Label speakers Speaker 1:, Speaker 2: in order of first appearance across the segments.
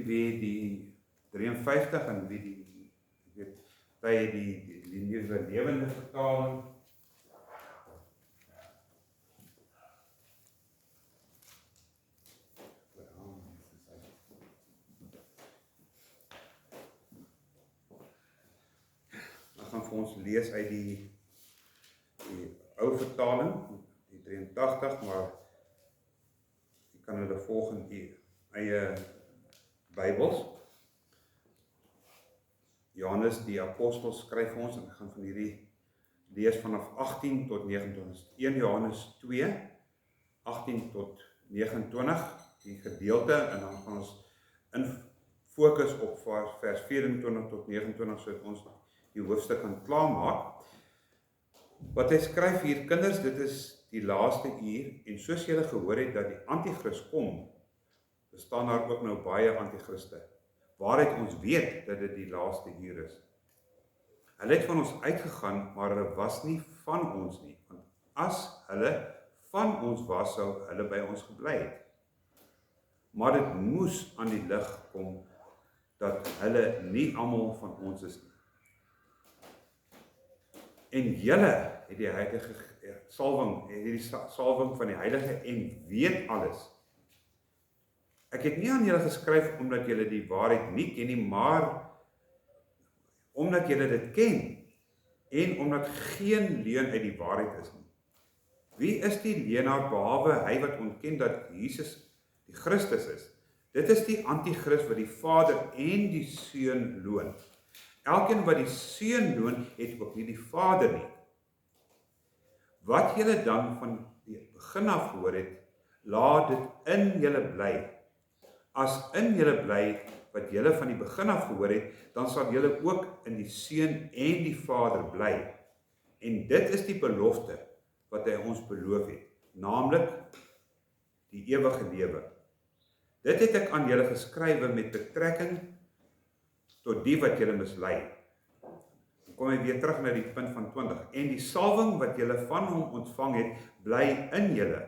Speaker 1: weet nie wie die 53 en wie die nuwe lewende vertaling. Ek gaan vir ons lees uit die ou vertaling, die 83, maar jy kan hulle volg in die eie Bybels. Johannes die apostel skryf vir ons, en ek gaan van hierdie lees vanaf 18 tot 29. 1 Johannes 2, 18 tot 29, die gedeelte, en dan gaan ons in fokus op vers 24 tot 29, sodat ons die hoofstuk kan klaarmaak. Wat hy skryf hier, kinders, dit is die laaste uur, en soos julle gehoor het dat die antichrist kom, bestaan daar ook nou baie antichriste, waaruit ons weet dat dit die laaste uur is. Hulle het van ons uitgegaan, maar hulle was nie van ons nie, want as hulle van ons was, sou hulle by ons gebly het. Maar dit moes aan die lig kom, dat hulle nie almal van ons is nie. En julle het die heilige salwing, hierdie salwing van die heilige en weet alles. Ek het nie aan julle geskryf omdat julle die waarheid nie ken nie, maar omdat julle dit ken en omdat geen leuen uit die waarheid is nie. Wie is die leenaar behalwe hy wat ontken dat Jesus die Christus is? Dit is die antichrist wat die Vader en die Seun loon. Elkeen wat die Seun loon, het ook nie die Vader nie. Wat julle dan van die begin af gehoor het, laat dit in julle bly. As in julle bly wat julle van die begin af gehoor het, dan sal julle ook in die Seun en die Vader bly. En dit is die belofte wat hy ons beloof het, naamlik die ewige lewe. Dit het ek aan julle geskrywe met betrekking tot die wat julle mislei. Dan kom hy weer terug na die punt van 20. En die salwing wat julle van hom ontvang het, bly in julle.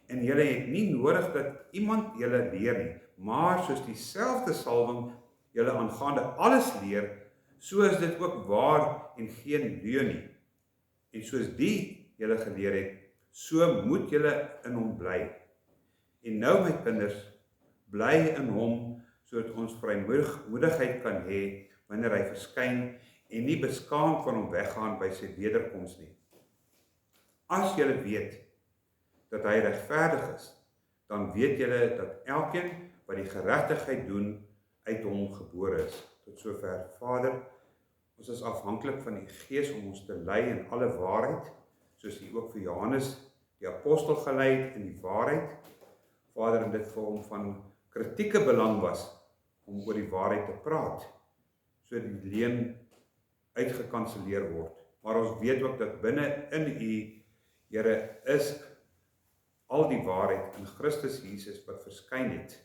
Speaker 1: En julle het nie nodig dat iemand julle leer nie, maar soos dieselfde salwing julle aangaande alles leer, so is dit ook waar en geen leuen nie. En soos die julle geleer het, so moet julle in hom bly. En nou my kinders, bly in hom, sodat ons vrymoedigheid kan hê wanneer hy verskyn en nie beskaamd van hom weggaan by sy wederkoms nie. As julle weet dat hy regverdig is, dan weet julle dat elkeen wat die geregtigheid doen uit hom gebore is. Tot sover, Vader, ons is afhanklik van die Gees om ons te lei in alle waarheid, soos hy ook vir Johannes die apostel gelei het in die waarheid. Vader, en dit vir hom van kritieke belang was om oor die waarheid te praat, sodat die leuen uitgekanseleer word. Maar ons weet ook dat binne in u, Here, is al die waarheid in Christus Jesus wat verskyn het.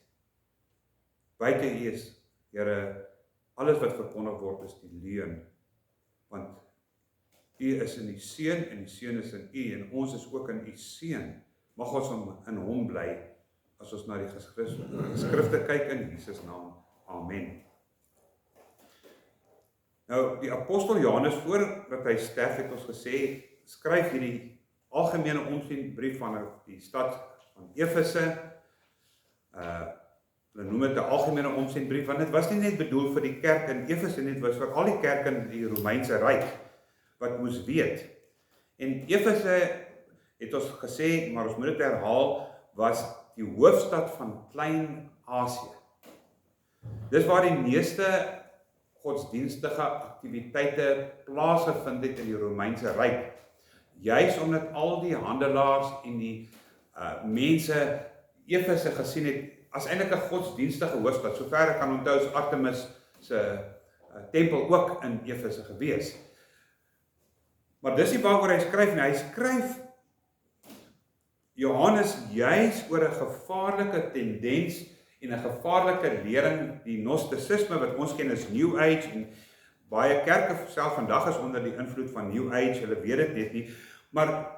Speaker 1: Buite u is, Here, alles wat verkondig word is die leuen, want u is in die Seun en die Seun is in u, en ons is ook in u Seun. Mag ons in hom bly, as ons na die geskrifte kyk in Jesus naam. Amen. Nou, die apostel Johannes, voordat hy sterf, het ons gesê, skryf hierdie algemene omsienbrief van die stad van Efese. Hulle noem dit 'n algemene omsienbrief, want dit was nie net bedoel vir die kerk in Efese nie, dit was vir al die kerke in die Romeinse Ryk, wat moes weet. En Efese, het ons gesê, maar ons moet dit herhaal, was die hoofstad van Klein-Asië. Dis waar die meeste godsdienstige aktiwiteite plaasgevind het in die Romeinse Ryk. Juis omdat al die handelaars en die mense Efese gesien het as eintlik 'n godsdienstige hoofstad. Sover ek kan onthou, is Artemis se tempel ook in Efese gewees. Maar dis nie waaroor hy skryf nie. Hy skryf Johannes juis oor 'n gevaarlike tendens en 'n gevaarlike lering, die gnostisisme wat ons ken as New Age, en baie kerke self vandag is onder die invloed van New Age, hulle weet dit net nie, maar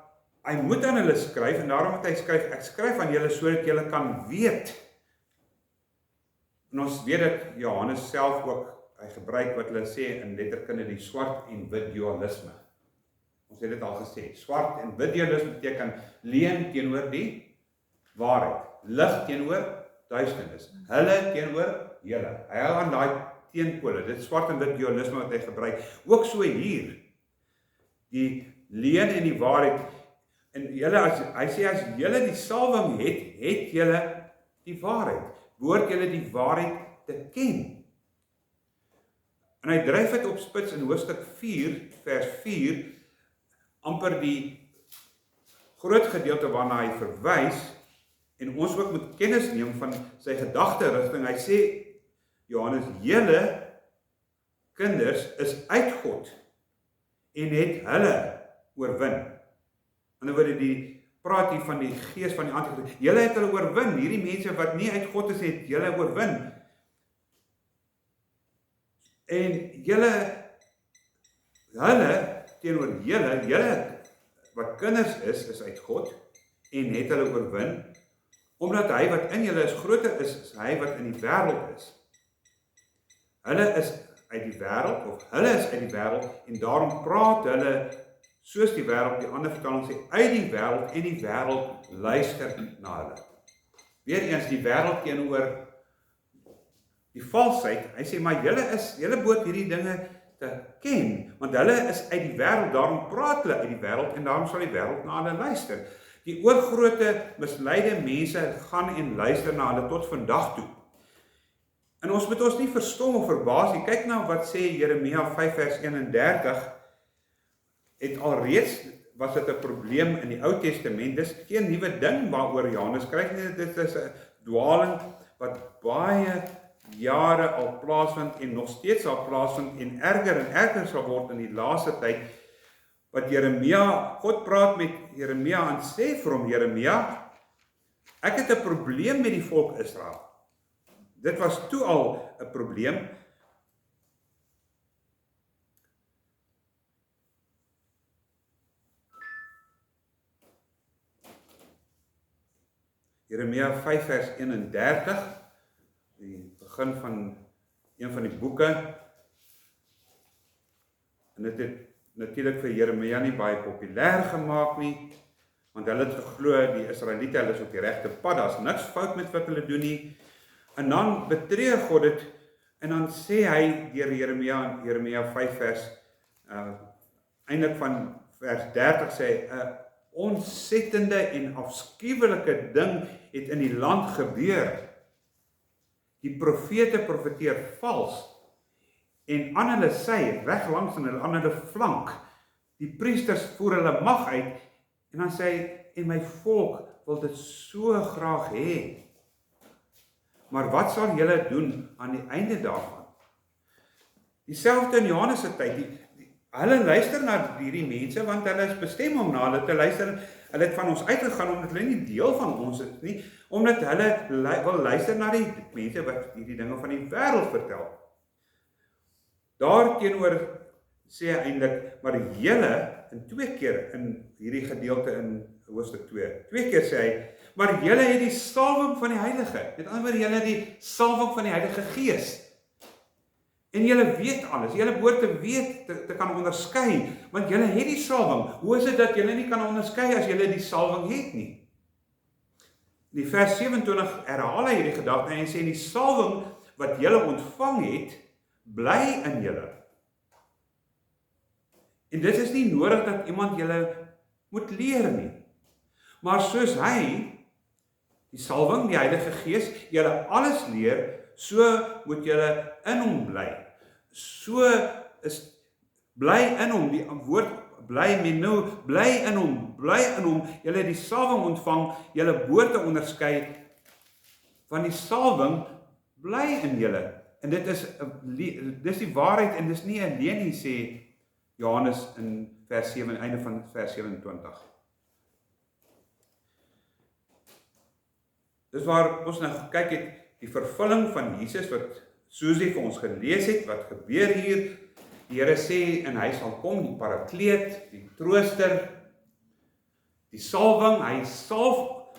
Speaker 1: hy moet aan hulle skryf, en daarom het hy skryf, ek skryf aan julle sodat julle kan weet En ons weet dat Johannes self ook, hy gebruik wat hulle sê in letterkunde die swart en wit dualisme. Ons het dit al gesê, swart en wit dualisme beteken leuen teenoor die waarheid, lig teenoor duisternis, hulle teenoor julle. Hy hou aan daai teenpole, dit swart en wit dualisme wat hy gebruik. Ook so hier, die leuen en die waarheid, en julle, hy sê as julle die salwing het julle die waarheid, behoort julle die waarheid te ken. En hy dryf dit op spits in hoofstuk 4, vers 4, amper die groot gedeelte waarna hy verwys, en ons ook moet kennis neem van sy gedagterigting. Hy sê, Johannes, julle kinders is uit God, en het hulle oorwin. In ander woorde, die praat hier van die gees van die antikristus. Julle het hulle oorwin, hierdie mense wat nie uit God is, het julle oorwin. En hulle teenoor julle wat kinders is uit God, en het hulle oorwin, omdat hy wat in julle is groter is hy wat in die wêreld is. Hulle is uit die wêreld, of hulle is uit die wêreld, en daarom praat hulle soos die wêreld, die ander vertaling sê, uit die wêreld, en die wêreld luister na hulle. Weereens die wêreld teenoor die valsheid, hy sê, maar julle behoort hierdie dinge te ken, want hulle is uit die wêreld, daarom praat hulle uit die wêreld, en daarom sal die wêreld na hulle luister. Die oorgrote misleide mense gaan en luister na hulle tot vandag toe. En ons moet ons nie verstom of verbaas nie. Kyk nou wat sê Jeremia 5 vers 31, het alreeds was dit 'n probleem in die Ou Testament, dis geen nuwe ding waaroor Johannes skryf nie, dit is 'n dwaling wat baie jare al plaasvind en nog steeds sal plaasvind en erger sal word in die laaste tyd, wat God praat met Jeremia en sê vir hom, Jeremia, ek het 'n probleem met die volk Israel. Dit was toe al 'n probleem. Jeremia 5 vers 31, die begin van een van die boeke, en dit het natuurlik vir Jeremia nie baie populêr gemaak nie, want hulle het geglo, die Israeliete, hulle is op die regte pad, daar's niks fout met wat hulle doen nie, en dan betree God dit, en dan sê hy deur Jeremia 5 vers, eintlik van vers 30 sê hy, 'n ontsettende en afskuwelike ding het in die land gebeur. Die profete profeteer vals, en aan hulle sy, reg langs aan hulle flank, die priesters voer hulle mag uit, en dan sê hy, en my volk wil dit so graag hê. Maar wat sal julle doen aan die einde daarvan? Dieselfde in Johannes se tyd, hulle luister na hierdie mense, want hulle is bestem om na hulle te luister. Hulle het van ons uitgegaan, omdat hulle nie deel van ons is nie, omdat hulle wil luister na die mense wat hierdie dinge van die wêreld vertel. Daarteenoor sê hy eintlik, maar julle, in 2 keer in hierdie gedeelte in hoofstuk 2 keer sê hy, maar julle het die salwing van die Heilige, met ander woorde, julle het die salwing van die Heilige Gees, en julle weet alles, julle behoort te weet, te kan onderskei, want julle het die salwing. Hoe is dit dat julle nie kan onderskei as julle die salwing het nie? In die vers 27 herhaal hy hierdie gedagte, en hy sê, die salwing wat julle ontvang het, bly in julle. En dit is nie nodig dat iemand julle moet leer nie. Maar soos hy, die salwing, die Heilige Gees, julle alles leer, so moet julle in hom bly. So is bly in hom, die woord bly meno, bly in hom, julle het die salwing ontvang, julle behoort te onderskei, want die salwing bly in julle. En dit is die waarheid, en dis nie 'n leuen nie, sê Johannes in vers 7, einde van vers 27. Dis waar ons nou gekyk het, die vervulling van Jesus, wat Susie vir ons gelees het, wat gebeur hier. Die Here sê, en hy sal kom, die parakleet, die trooster, die salwing, hy salf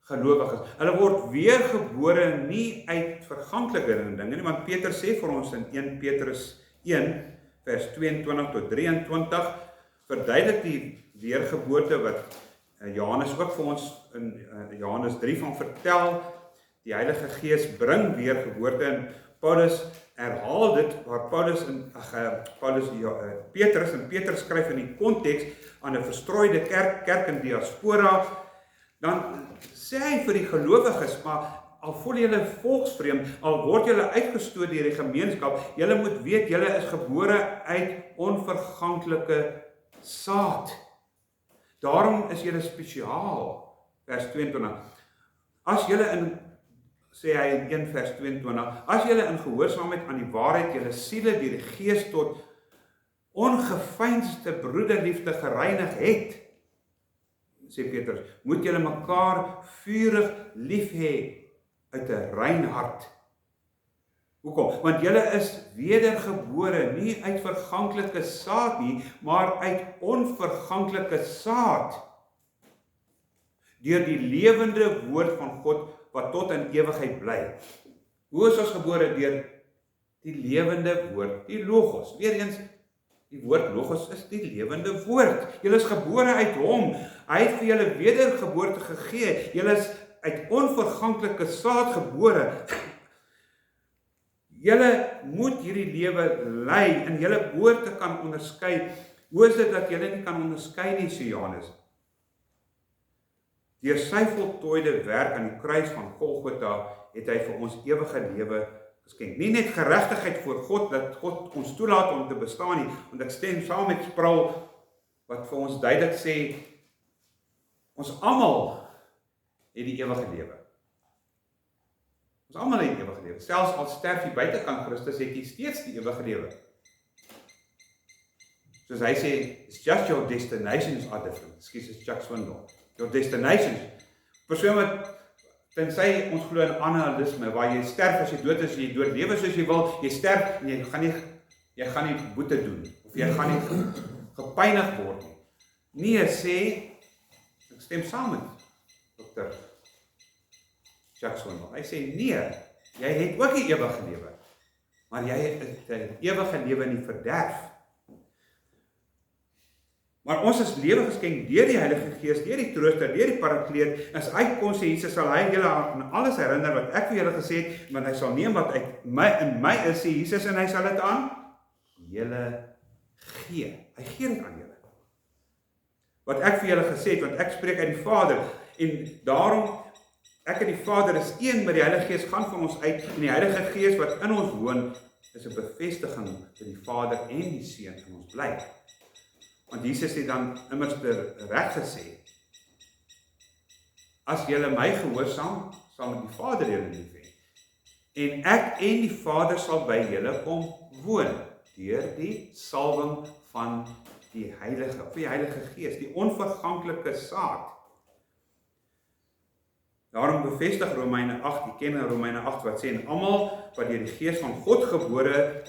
Speaker 1: gelowiges. Hulle word weergebore nie uit verganklike dinge nie, want Petrus sê vir ons in 1 Petrus 1 vers 22 tot 23 verduidelik die weergeboorte wat Johannes ook vir ons in Johannes 3 van vertel. Die Heilige Gees bring weergeboorte en Paulus herhaal dit waar Petrus skryf in die konteks aan 'n verstrooide kerk in diaspora. Dan sê hy vir die gelowiges, maar al voel julle volksvreemd, al word julle uitgestoot deur die gemeenskap, julle moet weet, julle is gebore uit onverganklike saad. Daarom is julle spesiaal. Vers 22. As julle sê hy in 1 vers 22, as julle in gehoorsaamheid aan die waarheid julle siele deur die Gees tot ongeveinsde broederliefde gereinig het, sê Petrus, moet julle mekaar vurig lief hê uit 'n rein hart. Hoekom? Want julle is wedergebore, nie uit verganklike saad nie, maar uit onverganklike saad. Deur die lewende woord van God wat tot in ewigheid bly. Hoe is ons gebore? Deur die lewende woord, die Logos. Weereens, die woord Logos is die lewende woord. Julle is gebore uit hom. Hy het vir julle wedergeboorte gegee. Julle is uit onverganklike saad gebore. Julle moet hierdie lewe lei en julle behoort te kan onderskei. Hoe is dit dat julle nie kan onderskei nie, sê Johannes? Deur sy voltooide werk aan die kruis van Golgotha het hy vir ons ewige lewe geskenk. Nie net geregtigheid voor God, dat God ons toelaat om te bestaan nie, want ek stem saam met Sproul, wat vir ons duidelik sê, ons almal het die ewige lewe. Ons almal het die ewige lewe. Selfs al sterf jy buitekant Christus, het jy steeds die ewige lewe. Soos hy sê, it's just your destinations are different. Ekskuus, is Chuck Swindoll. Your destinations. Persoon wat, tensy ons glo in annihalisme, waar jy sterf as jy dood is, jy dood lewe soos jy wil, jy sterf en jy gaan nie boete doen, of jy gaan nie gepynig word nie. Nee, sê, ek stem saam met Dr. Chuck Swindoll. Hy sê, nee, jy het ook die ewige lewe, maar jy het die ewige lewe in die verderf. Maar ons is lewe geskenk deur die Heilige Gees, deur die Trooster, deur die Parakleet. As hy kom sê Jesus, sal hy julle aan alles herinner wat ek vir julle gesê het, want hy sal neem wat uit in my is, sê Jesus, en hy sal dit aan julle gee. Hy gee dit aan julle. Wat ek vir julle gesê het, want ek spreek uit die Vader, en daarom, ek en die Vader is een, maar die Heilige Gees gaan van ons uit, en die Heilige Gees wat in ons woon, is 'n bevestiging dat die Vader en die Seun in ons bly. Want Jesus het dan immers reg gesê, as julle my gehoorsaam, sal met die Vader julle lief hê. En ek en die Vader sal by julle kom woon, deur die salwing van die Heilige Gees, die onverganklike saad. Daarom bevestig Romeine 8, die ken Romeine 8 wat sê, en almal wat deur die Gees van God gebore,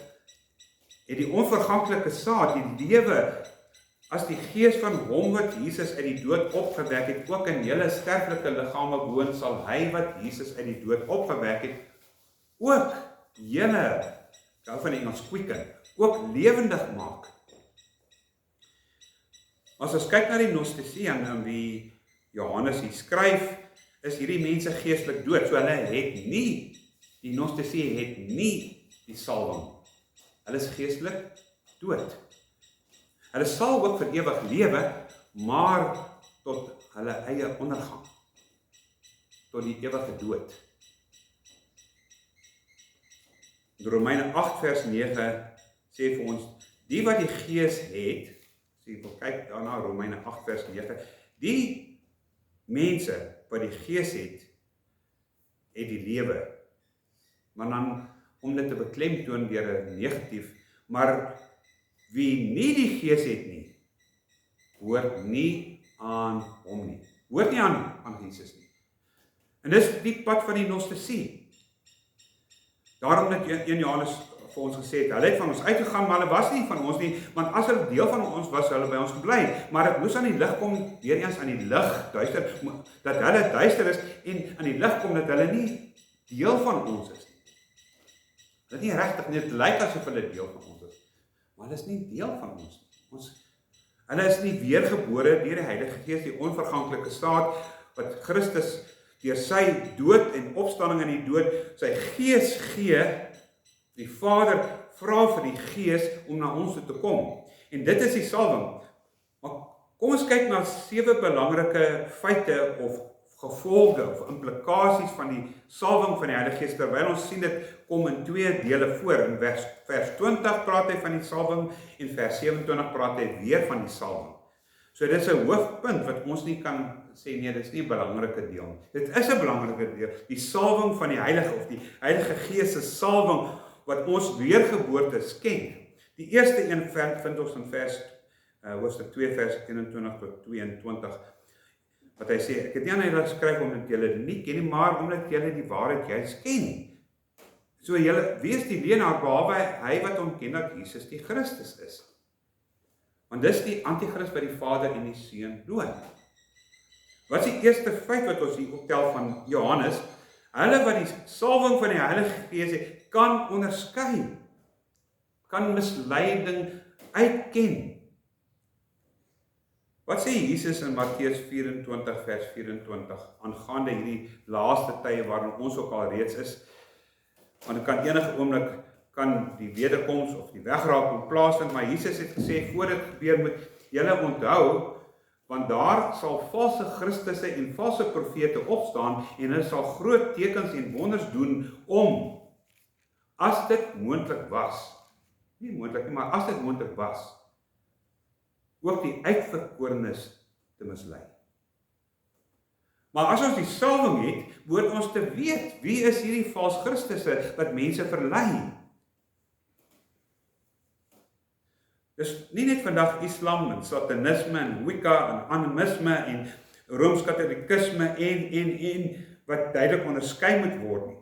Speaker 1: het die onverganklike saad, die lewe, as die Gees van hom wat Jesus uit die dood opgewek het, ook in julle sterflike liggame woon, sal hy wat Jesus uit die dood opgewek het, ook julle, ek hou van Engels, quicken, ook lewendig maak. As ons kyk na die Gnostici en wie Johannes hier skryf, is hierdie mense geestelik dood, so hulle het nie, die Gnostici het nie die salwing. Hulle is geestelik dood. Hulle sal ook vir ewig lewe, maar tot hulle eie ondergang, tot die ewige dood. Romeine 8 vers 9 sê vir ons, die wat die Gees het, sê kyk daarna Romeine 8 vers 9, die mense wat die Gees het die lewe. Maar dan, om dit te beklemtoon deur 'n negatief, maar wie nie die Gees het nie, hoort nie aan hom nie. Hoort nie aan Jesus nie. En dis die pad van die Gnostici. Daarom dat 1 Johannes vir ons gesê het, hulle het van ons uitgegaan, maar hulle was nie van ons nie, want as hulle deel van ons was, hulle by ons gebly, maar dit moes aan die lig kom, weer eens aan die lig, duister, dat hulle duister is, en aan die lig kom, dat hulle nie deel van ons is nie. Dit is nie regtig nie, dit lyk asof hulle deel van ons is, maar hulle is nie deel van ons nie. Hulle is nie weergebore deur die Heilige Gees, die onverganklike staat, wat Christus deur sy dood en opstanding in die dood, sy Gees gee, die Vader vra vir die Gees om na ons toe te kom. En dit is die salwing. Maar kom ons kyk na 7 belangrike feite of gevolge of implikasies van die salwing van die Heilige Gees, terwyl ons sien dit kom in 2 dele voor. In vers 20 praat hy van die salwing en vers 27 praat hy weer van die salwing. So dit is 'n hoofpunt wat ons nie kan sê nee, dit is nie 'n belangrike deel. Dit is 'n belangrike deel, die salwing van die Heilige of die Heilige Gees se salwing wat ons weergeboorte skenk. Die eerste een vind ons in hoofstuk 2 vers 21 tot 22. Wat hy sê, ek het nie aan julle geskryf omdat julle nie ken nie, maar omdat julle die waarheid juist ken. So julle, wie is die leenaar behalwe hy wat ontken dat Jesus die Christus is? Want dis die antichrist by die Vader en die Seun dood. Wat is die eerste feit wat ons hier optel van Johannes? Hulle wat die salwing van die Heilige Gees het, kan onderskei, kan misleiding uitken. Wat sê Jesus in Matteus 24 vers 24 aangaande hierdie laaste tye waarin ons ook al reeds is? Want dit kan enige oomblik kan die wederkoms of die wegraak plaasvind, maar Jesus het gesê voor dit gebeur moet julle onthou, want daar sal valse Christusse en valse profete opstaan en hulle sal groot tekens en wonders doen om, as dit moontlik was, nie moontlik nie, maar as dit moontlik was, ook die uitverkorenes te mislei. Maar as ons die salwing het, behoort ons te weet, wie is hierdie vals Christusse wat mense verlei? Dis nie net vandag Islam en Satanisme en Wicca en animisme en Rooms-Katolikisme en wat duidelik onderskei moet word nie.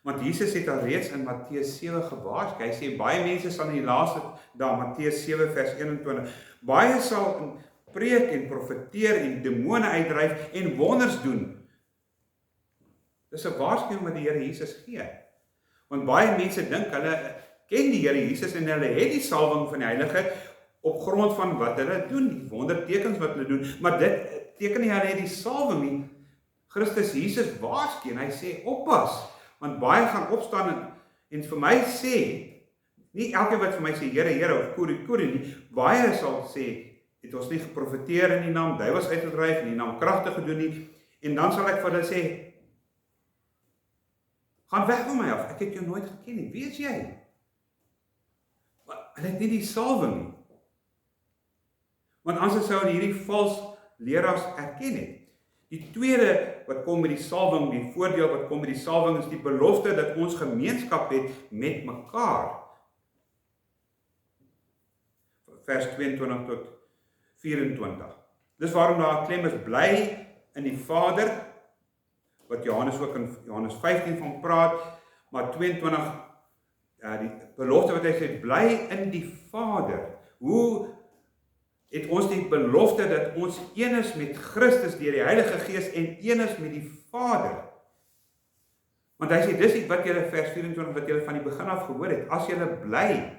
Speaker 1: Want Jesus het alreeds in Matteus 7 gewaarsku. Hy sê baie mense sal in die laaste dae, Matteus 7 vers 21, baie sal in preek en profeteer en demone uitdryf en wonders doen. Dis 'n waarskuwing wat die Here Jesus gee. Want baie mense dink hulle ken die Here Jesus en hulle het die salwing van die Heilige op grond van wat hulle doen, die wondertekens wat hulle doen, maar dit teken nie hulle het die salwing nie. Christus Jesus waarsku en hy sê oppas, want baie gaan opstaan en vir my sê, nie elke wat vir my sê Here, Here of Kuri nie, baie sal sê, het ons nie geprofeteer in die naam duiwels uitgedryf en die naam kragte gedoen nie, en dan sal ek vir hulle sê, gaan weg van my af, ek het jou nooit geken nie, wie is jy? Hulle het nie die salwing nie. Want anders sou hierdie vals leraars erken het. Die tweede wat kom met die salwing, die voordeel wat kom met die salwing is die belofte dat ons gemeenskap het met mekaar. Vers 22 tot 24. Dis waarom daar 'n klem is, bly in die Vader, wat Johannes ook in Johannes 15 van praat, maar 22, die belofte wat hy sê, bly in die Vader. Hoe het ons die belofte dat ons een is met Christus deur die Heilige Gees en een is met die Vader? Want hy sê, dis wat julle vers 24, wat julle van die begin af gehoor het, as julle bly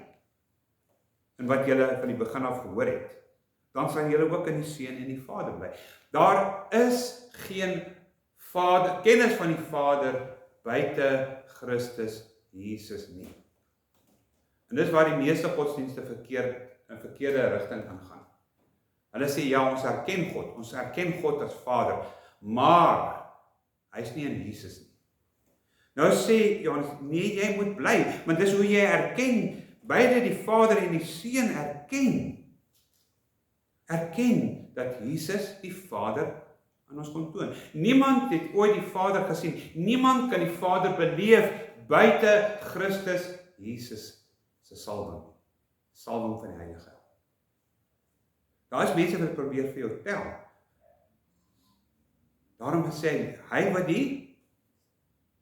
Speaker 1: in wat julle van die begin af gehoor het, dan sal julle ook in die Seun en die Vader bly. Daar is geen Vader, kennis van die Vader buite Christus Jesus nie. En dis waar die meeste godsdienste in verkeerde rigting ingaan. Hulle sê, ja, ons erken God as Vader, maar hy is nie in Jesus nie. Nou sê Johannes, nee, jy moet bly, want dis hoe jy erken, beide die Vader en die Seun erken dat Jesus die Vader aan ons kon toon. Niemand het ooit die Vader gesien, niemand kan die Vader beleef buite Christus Jesus se salwing van die Heilige. Daar is mense wat probeer vir jou tel. Daarom sê hy wat die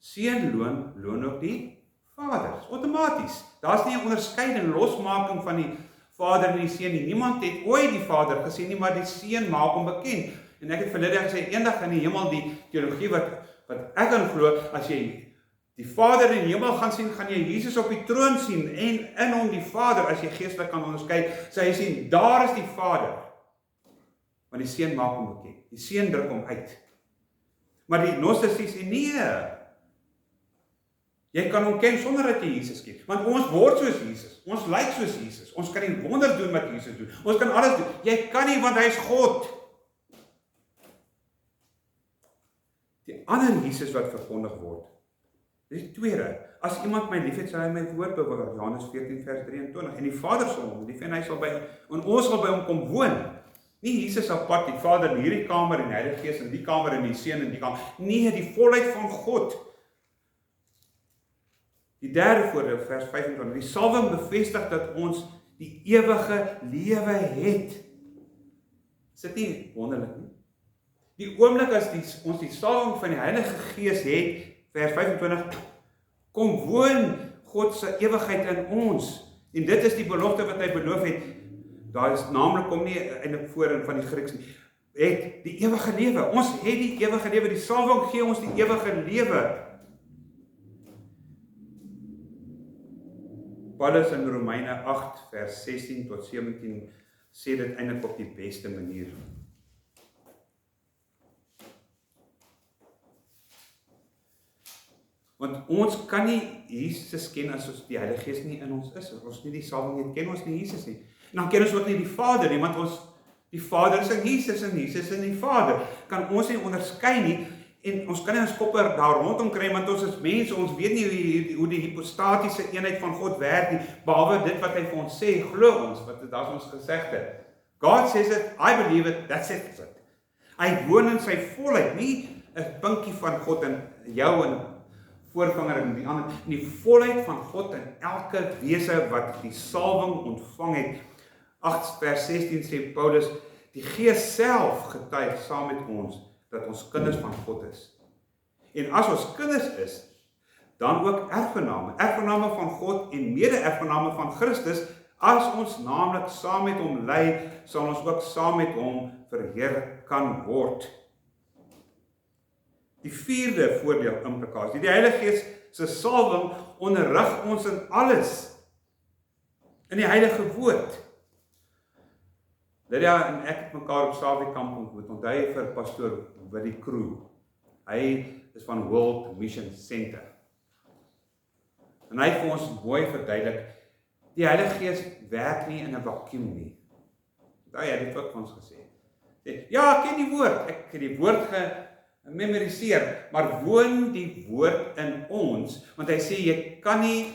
Speaker 1: Seun loon ook die Vader, is outomaties. Daar's nie 'n onderskeiding, losmaking van die Vader en die Seun nie. Niemand het ooit die Vader gesien nie, maar die Seun maak hom bekend. En ek het verlede gesê, eendag in die hemel, die teologie wat ek aan glo, as jy die Vader in die hemel gaan sien, gaan jy Jesus op die troon sien, en in hom die Vader, as jy geestelik kan onderskei, sê jy sien, daar is die Vader. Want die Seun maak hom bekend. Die Seun druk hom uit. Maar die Gnostici sê, nee, jy kan hom ken sonder dat jy Jesus ken. Want ons word soos Jesus. Ons lyk soos Jesus. Ons kan die wonders doen wat Jesus doen. Ons kan alles doen. Jy kan nie, want hy is God. Die ander Jesus wat verkondig word, dis die tweede. As iemand my liefhet, sal hy my woord bewaar. Johannes 14 vers 23. En die Vader sal hom lief en hy sal en ons sal by hom kom woon. Nie Jesus apart, die Vader in hierdie kamer en die Heilige Gees in die kamer en die Seun in die kamer. Nee, die volheid van God. Die derde voordeel, vers 25. Die salwing bevestig dat ons die ewige lewe het. Is dit nie wonderlik nie? Die oomblik as ons die salwing van die Heilige Gees het, vers 25, kom woon God se ewigheid in ons. En dit is die belofte wat hy beloof het. Daar is naamlik kom nie eintlik voor van die Grieks nie. Het die ewige lewe. Ons het die ewige lewe. Die salwing gee ons die ewige lewe. Paulus in Romeine 8 vers 16 tot 17 sê dit eintlik op die beste manier. Want ons kan nie Jesus ken as ons die Heilige Gees nie in ons is. Ons nie die salwing het, ken ons nie Jesus nie. En dan ken ons ook nie die Vader nie, want die Vader is in Jesus en Jesus in die Vader. Kan ons nie onderskei nie, en ons kan nie ons koppe daar rondom kry, want ons is mense, ons weet nie hoe die hypostatiese eenheid van God werk nie, behalwe dit wat hy vir ons sê, glo ons, wat dit as ons gesegde. God says it, I believe it, that's it. Hy woon in sy volheid, nie 'n pinkie van God in jou en voorganger en die ander, in die volheid van God in elke wese wat die salwing ontvang het. 8 vers 16 sê Paulus, die Gees self getuig saam met ons, dat ons kinders van God is. En as ons kinders is, dan ook erfgename, erfgename van God en mede-erfgename van Christus, as ons naamlik saam met hom ly, sal ons ook saam met hom verheerlik kan word. Die vierde voordeel implikasie, die Heilige Gees se salwing onderrig ons in alles, in die Heilige Woord. Lydia en ek het mekaar op Sawekamp ontmoet, onthou vir pastoor Willie Crew. Hy is van World Mission Center. En hy het vir ons mooi verduidelik, die Heilige Gees werk nie in 'n vakuum nie. Daai het dit ook vir ons gesê. Ja, ek ken die woord, ek het die woord memoriseer, maar woon die woord in ons, want hy sê, jy kan nie,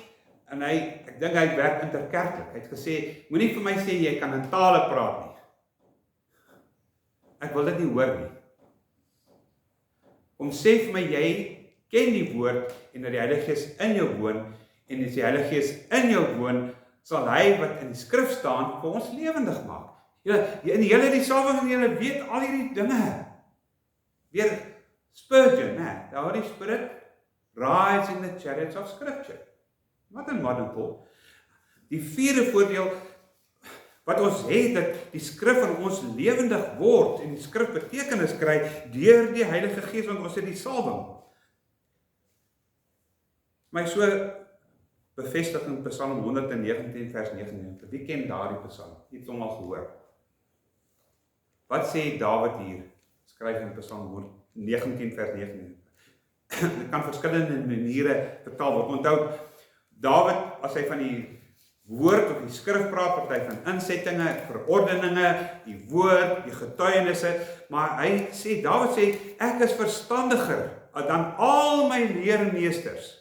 Speaker 1: en ek dink hy werk interkerklik, hy het gesê, moenie vir my sê, jy kan in tale praat nie. Ek wil dit nie hoor nie. Kom sê vir my, jy ken die woord, en dat die Heilige Gees in jou woon, en as die Heilige Gees in jou woon, sal hy wat in die skrif staan, vir ons lewendig maak. In die salwing en julle weet al hierdie dinge. Weer Spurgeon, the Holy Spirit rides in the chariots of Scripture. Wat 'n modern Paul. Die vierde voordeel wat ons het, dat die skrif in ons lewendig word en die skrif betekenis kry deur die Heilige Gees, want ons het die salwing. My so bevestig in Psalm 119 vers 99. Wie ken daardie Psalm? Jy het hom al gehoor. Wat sê Dawid hier? Skryf in Psalm 19 vers 99. Dit kan verskillende maniere vertaal word. Onthou, Dawid, as hy van die woord of die skrif praat, party van insettinge, verordeninge, die woord, die getuienisse, maar Dawid sê, ek is verstandiger dan al my leermeesters.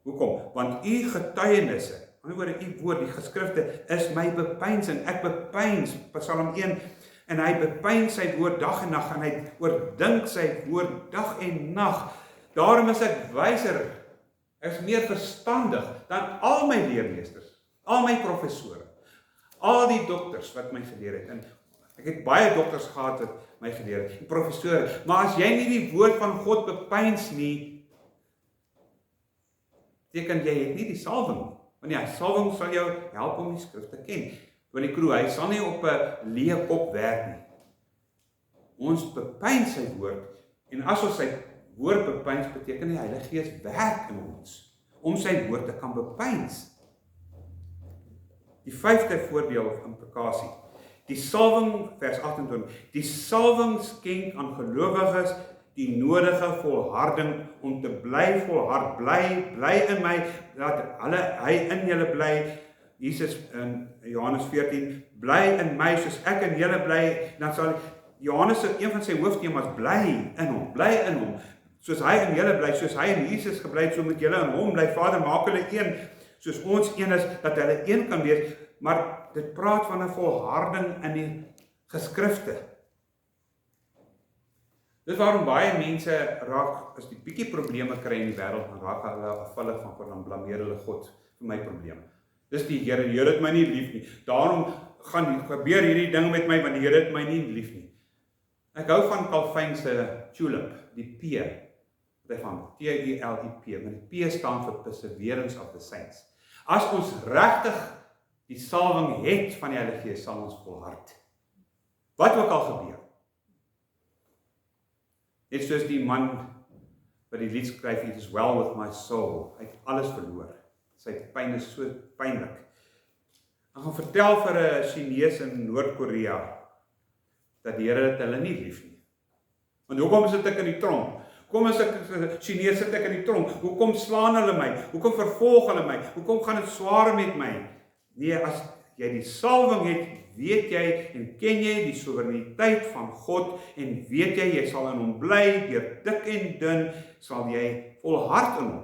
Speaker 1: Hoekom? Want u getuienisse, aan die woorde, u woord, die geskrifte, is my bepeinsing. Ek bepeins, Psalm 1, en hy bepeins sy woord dag en nag, en hy oordink sy woord dag en nag. Daarom is ek wyser, ek is meer verstandig dan al my leermeesters, al my professore, al die dokters wat my geleer het. En ek het baie dokters gehad wat my geleer het, die professore. Maar as jy nie die woord van God bepeins nie, beteken jy het nie die salwing nie. Want ja, salwing sal jou help om die skrif te ken. Want die Kroe, hy sal nie op 'n leë kop werk nie. Ons bepyn sy woord, en as ons sy woord bepyns, beteken die Heilige Gees werk in ons, om sy woord te kan bepyns. Die 5de voordeel of implikasie, die salwing, vers 28, die salwing skenk aan gelowiges die nodige volharding om te bly volhard, bly in my, dat hy in julle bly. Jesus in Johannes 14, bly in my soos ek in julle bly, dan sal Johannes, een van sy hooftemas, bly in hom, soos hy in julle bly, soos hy in Jesus gebly het, so moet julle in hom bly. Vader, maak hulle een, soos ons een is, dat hulle een kan wees, maar dit praat van 'n volharding in die geskrifte. Dis waarom baie mense raak, as die bietjie probleme kry in die wêreld, dan raak hulle afvallig van dan blameer hulle God vir my probleme. Dis die Here het my nie lief nie. Daarom gebeur hierdie ding met my, want die Here het my nie lief nie. Ek hou van Calvin se tulip, die P, wat hy van T-U-L-I-P, maar die P staan vir Perseverance of the Saints. As ons regtig die salwing het van die Heilige Gees, sal ons volhard. Wat ook al gebeur. Net soos die man wat die lied skryf, it is well with my soul. Hy het alles verloor. Sy pyn is so pynlik. Ek gaan vertel vir 'n Chinese in Noord-Korea dat die Here hulle nie lief nie. Want hoekom sit ek in die tronk? Hoekom is ek Chinese sit ek in die tronk? Hoekom slaan hulle my? Hoekom vervolg hulle my? Hoekom gaan dit swaar met my? Nee, as jy die salwing het, weet jy en ken jy die soewereiniteit van God en weet jy sal in hom bly, deur dik en dun sal jy volhard in hom.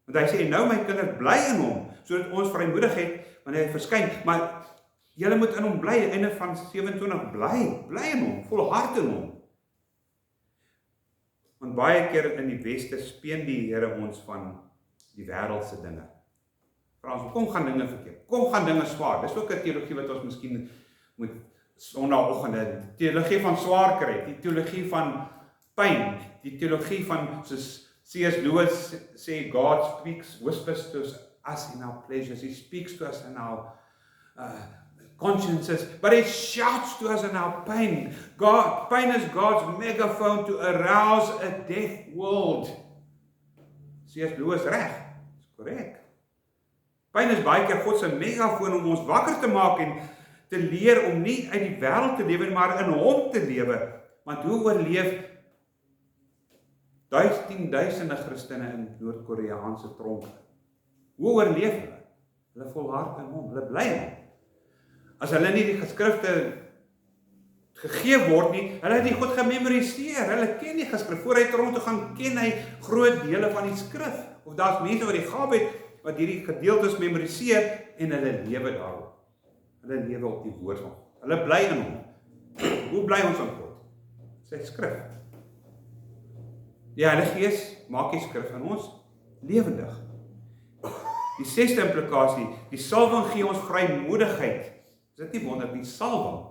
Speaker 1: Want hy sê, nou my kinders, bly in hom, sodat ons vrymoedigheid wanneer hy verskyn, maar julle moet in hom bly, einde van 27, bly in hom, volhard in hom. Want baie keer in die Weste speen die Here ons van die wêreldse dinge. Vra ons, kom gaan dinge verkeerd, kom gaan dinge swaar. Dis ook 'n teologie wat ons miskien moet sonnaandoggende, die teologie van swaar kry, die teologie van pyn, die teologie van, soos C.S. Lewis sê, God speaks, whispers to us in our pleasures, He speaks to us in our consciences, but He shouts to us in our pain. Pain is God's megaphone to arouse a deaf world. C.S. Lewis reg, dis korrek. Pyn is baie keer God se megafoon om ons wakker te maak en te leer om nie uit die wêreld te lewe, maar in hom te lewe. Want hoe oorleef duisende Christene in Noord-Koreaanse tronke? Hoe oorleef hulle? Hulle volhard in hom, hulle bly in hom. As hulle nie die geskrifte gegee word nie, hulle het die goed gememoriseer, hulle ken die geskrif, voor hy tronk toe gaan, ken hy groot dele van die skrif, of daar's mense wat die gawe het, wat hierdie gedeeltes memoriseer, en hulle lewe daarop. Hulle lewe op die woord van God. Hulle bly in hom. Hoe bly ons in God? Sy skrif. Die Heilige Gees maak die skrif in ons lewendig. Die 6de implikasie, die salwing gee ons vrymoedigheid. Is dit nie wonder, die salwing.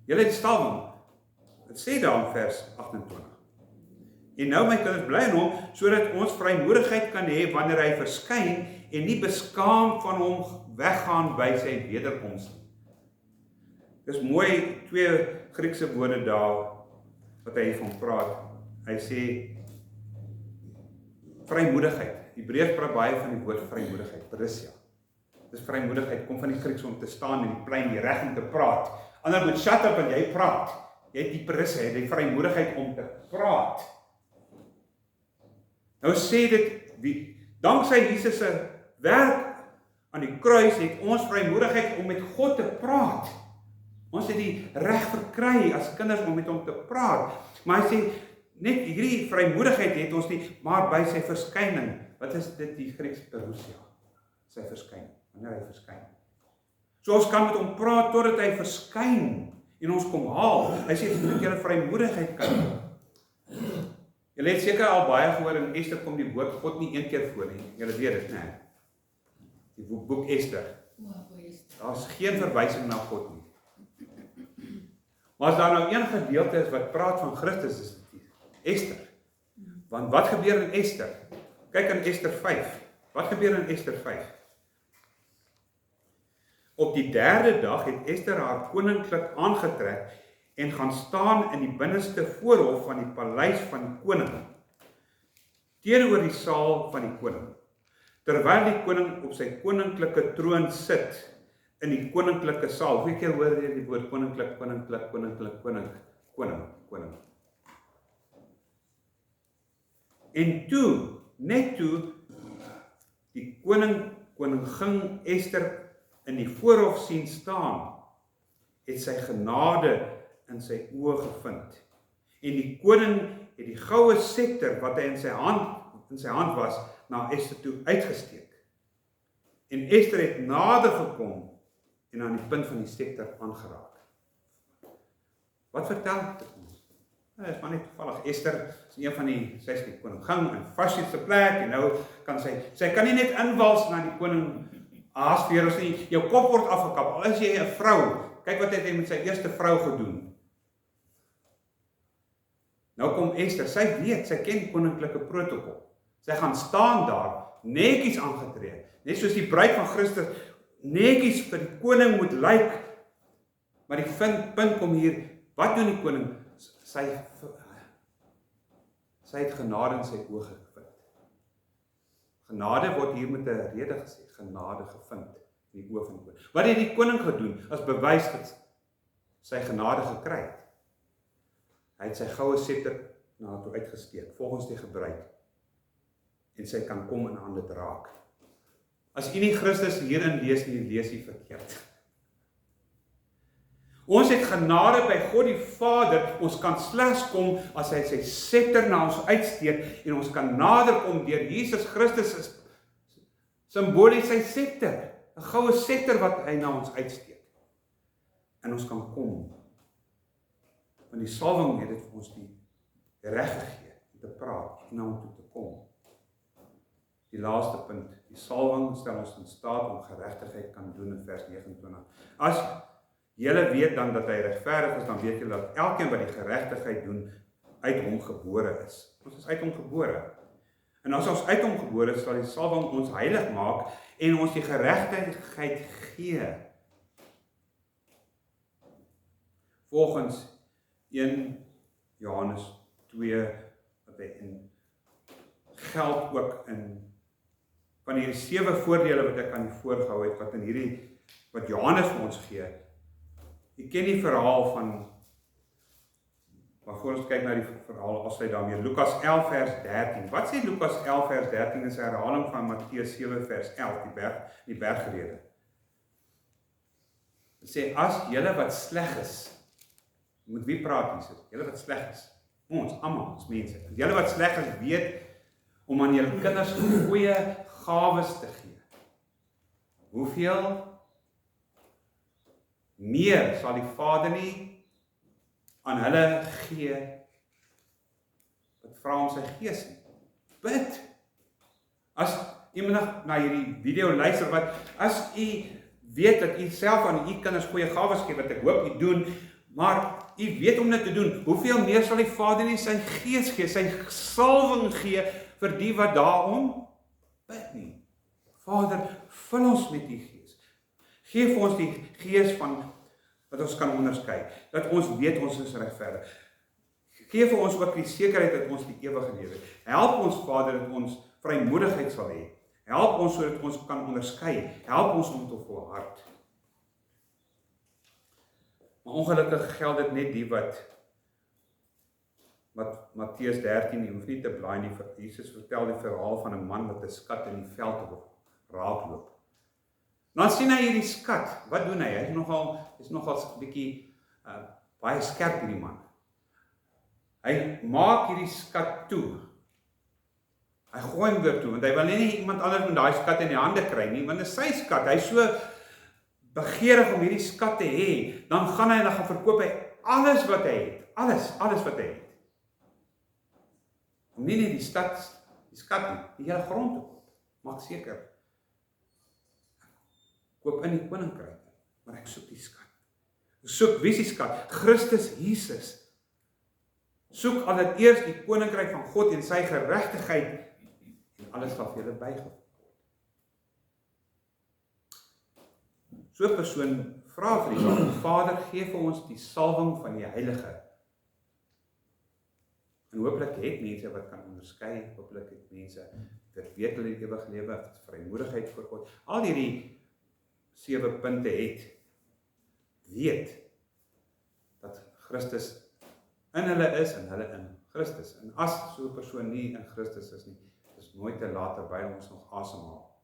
Speaker 1: Julle het die salwing. Het sê daar in vers 28. En nou my kinders, bly in hom, sodat ons vrymoedigheid kan hê wanneer hy verskyn en nie beskaamd van hom weggaan by sy wederkoms. Dis mooi, 2 Griekse woorde daar wat hy van praat. Hy sê vrymoedigheid. Hebreërs praat baie van die woord vrymoedigheid, parousia. Dis vrymoedigheid, kom van die Grieks om te staan in die plein, die reg om te praat. Ander moet shut up en jy praat. Jy het die parousia, jy het die vrymoedigheid om te praat. Nou sê dit, danksy Jesus se werk aan die kruis het ons vrymoedigheid om met God te praat. Ons het die reg verkry as kinders om met hom te praat. Maar hy sê, net hierdie vrymoedigheid het ons nie, maar by sy verskyning. Wat is dit die Grieks parousia? Sy verskyning, wanneer hy verskyn. So ons kan met hom praat totdat hy verskyn en ons kom haal. Hy sê, dat julle vrymoedigheid kan. Julle het seker al baie gehoor, in Ester kom die woord God nie een keer voor nie. Julle weet dit, nee. Die boek Ester. Daar is geen verwysing na God nie. Maar as daar nou een gedeelte is wat praat van Christus, is dit Ester. Want wat gebeur in Ester? Kyk in Ester 5. Wat gebeur in Ester 5? Op die 3de dag het Ester haar koninklik aangetrek en gaan staan in die binneste voorhof van die paleis van die koning, teenoor die saal van die koning. Terwyl die koning op sy koninklike troon sit in die koninklike saal. Hoeveel keer hoor jy die woord koninklik, koninklik, koninklik, koning. En toe, net toe, die koningin Ester in die voorhof sien staan, het sy genade in sy oë gevind. En die koning het die goue scepter wat hy in sy hand was, na Ester toe uitgesteek. En Ester het nader gekom en aan die punt van die scepter aangeraak. Wat vertel dit ons? Dit is maar net toevallig. Ester is een van sy is die koningin in Vashti se plek en nou kan sy kan nie net inwals na die koning Ahasveros nie. Jou kop word afgekap. Al is jy 'n vrou. Kyk wat het hy met sy eerste vrou gedoen. Nou kom Ester, sy weet, sy ken koninklike protokol. Sy gaan staan daar, netjies aangetree, net soos die bruid van Christus netjies vir die koning moet lyk. Maar die punt kom hier, wat doen die koning? Sy het genade in sy oë gevind. Genade word hier met 'n rede gesê, genade gevind in die oë van die koning. Wat het die koning gedoen as bewys dat sy genade gekry het? Hy het sy goue scepter na haar toe uitgesteek, volgens die gebruik. En sy kan kom en aan dit raak. As u nie Christus hierin lees nie, lees u verkeerd. Ons het genade by God die Vader, ons kan slegs kom as hy sy scepter na ons uitsteek en ons kan nader kom deur Jesus Christus is simbolies sy scepter, 'n goue scepter wat hy na ons uitsteek. En ons kan kom. Want die salwing het dit vir ons die reg gegee om te praat en na hom toe te kom. Die laaste punt, die salwing stel ons in staat om geregtigheid kan doen in vers 29. As julle weet dan dat hy regverdig is, dan weet julle dat elkeen wat die geregtigheid doen, uit hom gebore is. Ons is uit hom gebore. En as ons uit hom gebore is, sal die salwing ons heilig maak en ons die geregtigheid gee. Volgens 1 Johannes 2, wat hy in geld ook in van hierdie 7 voordele wat ek aan die voorgehou het, wat in hierdie, wat Johannes vir ons gee. Jy ken die verhaal van, waarvoor ons kyk na die verhaal, afsluit daarmee, Lukas 11 vers 13. Wat sê Lukas 11 vers 13 is 'n herhaling van Matteus 7 vers 11, die bergrede. Dit sê, as julle wat sleg is, met wie praat Jesus? Julle wat sleg is, ons, almal, ons mense, julle wat sleg is, weet, om aan julle kinders goeie gawes te gee. Hoeveel meer sal die Vader nie aan hulle gee wat vra om sy gees nie. Bid. As iemand na hierdie video luister, wat as u weet dat u self aan u kinders goeie gawes gee, wat ek hoop u doen, maar u weet om dit te doen, hoeveel meer sal die Vader nie sy gees gee, sy salwing gee vir die wat daarom bid nie. Vader, vul ons met die gees. Geef vir ons die gees van wat ons kan onderskei, dat ons weet ons is regverdig. Geef vir ons ook die sekerheid dat ons die ewige lewe het. Help ons Vader dat ons vrymoedigheid sal hê. Help ons sodat ons kan onderskei. Help ons om te volhard. Maar ongelukkig geld dit net die wat Matteus 13, jy hoef nie te blaai nie, Jesus vertel die verhaal van 'n man wat 'n skat in die veld raakloop. Dan sien hy hierdie skat. Wat doen hy? Hy is nogal 'n bietjie baie skerp hierdie man. Hy maak hierdie skat toe. Hy gooi hom weer toe, want hy wil nie iemand anders met daai skat in die hande kry nie, want dit is sy skat. Hy is so begeerig om hierdie skat te hê, dan gaan hy en dan gaan verkoop hy alles wat hy het. Alles wat hy het. Om nie net die skat nie, die hele grond te koop. Maak seker. Koop in die koninkryk, maar ek soek die skat. Ek soek wie is die skat? Christus Jesus. Soek allereers die koninkryk van God en sy geregtigheid en alles sal vir julle bygevoeg word. so 'n persoon vra vir die salwing, Vader, gee vir ons die salwing van die Heilige. En hopelik het mense wat kan onderskei, hopelik het mense wat weet hulle die ewige lewe, wat vrymoedigheid voor God, al hierdie 7 punte het, weet dat Christus in hulle is en hulle in Christus. En as so 'n persoon nie in Christus is nie, is nooit te laat terwyl ons nog asemhaal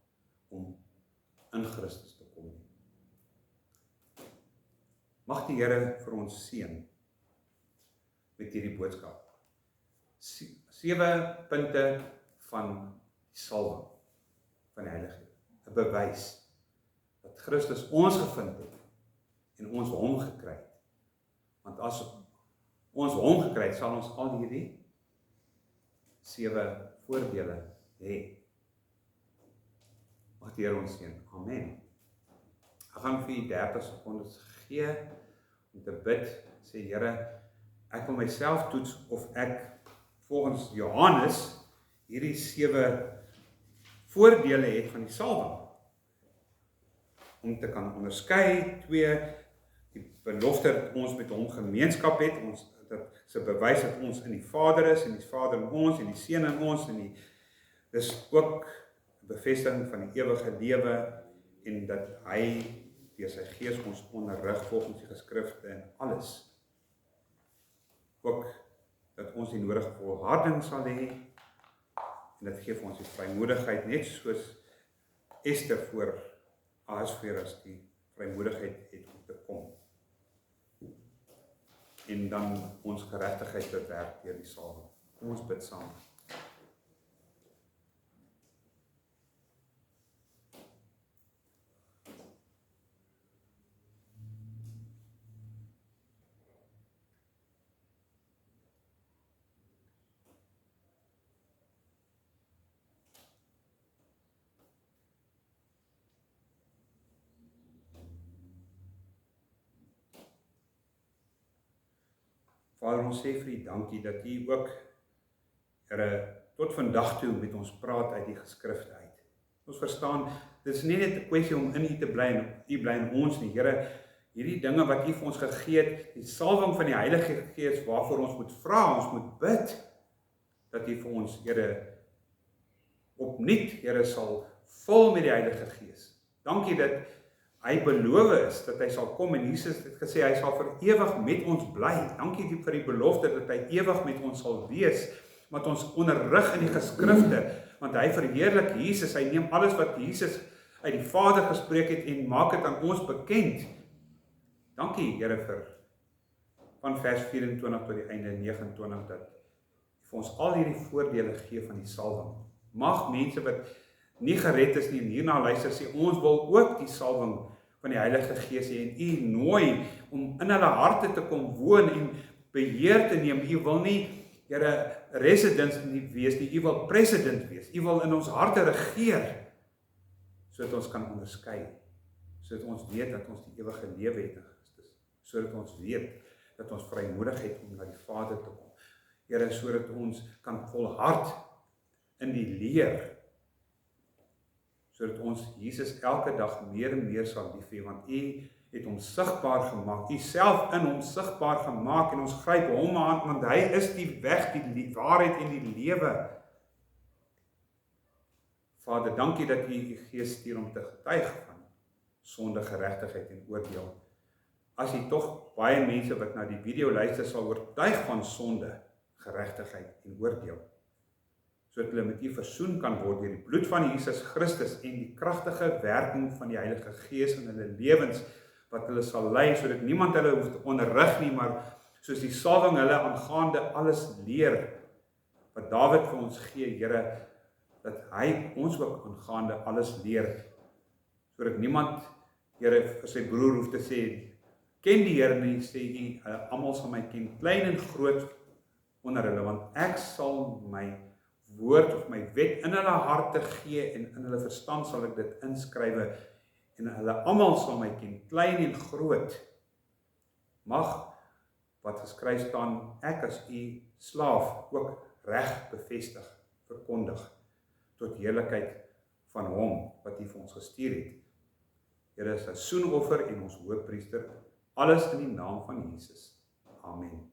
Speaker 1: om in Christus te kom. Mag die Here vir ons seën met hierdie boodskap. 7 punte van die salwing van die Heilige Gees. 'n Bewys dat Christus ons gevind het en ons hom gekry het. Want as ons hom gekry het, sal ons al hierdie 7 voordele hê. Mag die Here ons seën. Amen. Ek gaan vir 30 sekondes gee om te bid. Sê Here, ek wil myself toets of ek volgens Johannes hierdie 7 voordele het van die salwing. Om te kan onderskei, 2, die belofte dat ons met hom gemeenskap het, dat se bewys dat ons in die Vader is, en die Vader in ons, en die Seun in ons, dis ook 'n bevestiging van die ewige lewe, en dat hy deur sy Gees ons onderrig volgens die geskrifte en alles. Ook dat ons die nodige volharding sal hê, en dit gee vir ons die vrymoedigheid, net soos Ester voor Ahasveras die vrymoedigheid het om te kom. En dan ons geregtigheid te werk deur die salwing. Kom ons bid saam. Vader, ons sê vir U dankie dat U ook, Here, tot vandag toe met ons praat uit die geskrifte uit. Ons verstaan, dit is nie net 'n kwessie om in U te bly en U bly in ons nie. Here, hierdie dinge wat U vir ons gegee het, die salwing van die Heilige Gees waarvoor ons moet vra, ons moet bid, dat U vir ons, Here, opnuut, Here, sal vul met die Heilige Gees. Dankie dat hy beloof is dat hy sal kom, en Jesus het gesê hy sal vir ewig met ons bly. Dankie vir die belofte dat hy ewig met ons sal wees, wat ons onderrig in die geskrifte, want hy verheerlik Jesus, hy neem alles wat Jesus uit die Vader gespreek het en maak dit aan ons bekend. Dankie, Here, vir van vers 24 tot die einde 29 dat vir ons al hierdie voordele gee van die salwing. Mag mense wat nie gered is nie en hierna luister sê, ons wil ook die salwing van die Heilige Gees hê en U nooi om in hulle harte te kom woon en beheer te neem. U wil nie, Here, resident nie wees nie, U wil president wees. U wil in ons harte regeer, sodat ons kan onderskei, sodat ons weet dat ons die ewige lewe het in Christus, sodat ons weet dat ons vrymoedig het om na die Vader te kom. Here, sodat ons kan volhard in die leer, sodat ons Jesus elke dag meer en meer sal lief hê, want U het hom sigbaar gemaak, U self in hom sigbaar gemaak, en ons gryp hom aan, want hy is die weg, die waarheid en die lewe. Vader, dankie dat U U Gees stuur om te getuig van sonde, geregtigheid en oordeel. As U tog baie mense wat na die video luister sal oortuig van sonde, geregtigheid en oordeel, sodat hulle met U versoen kan word deur die bloed van Jesus Christus en die kragtige werking van die Heilige Gees in hulle lewens, wat hulle sal lei, sodat niemand hulle hoef te onderrig nie, maar soos die salwing hulle aangaande alles leer, wat Dawid vir ons gee, Here, dat hy ons ook aangaande alles leer, sodat niemand, Here, vir sy broer hoef te sê, ken die Here nie, sê U, almal sal my ken, klein en groot onder hulle, want ek sal my woord of my wet in hulle harte gee, en in hulle verstand sal ek dit inskrywe, en hulle almal sal my ken, klein en groot. Mag wat geskryf staan, ek as U slaaf ook reg bevestig, verkondig, tot heerlikheid van hom wat U vir ons gestuur het. Here is 'n soenoffer en ons hoëpriester, alles in die naam van Jesus. Amen.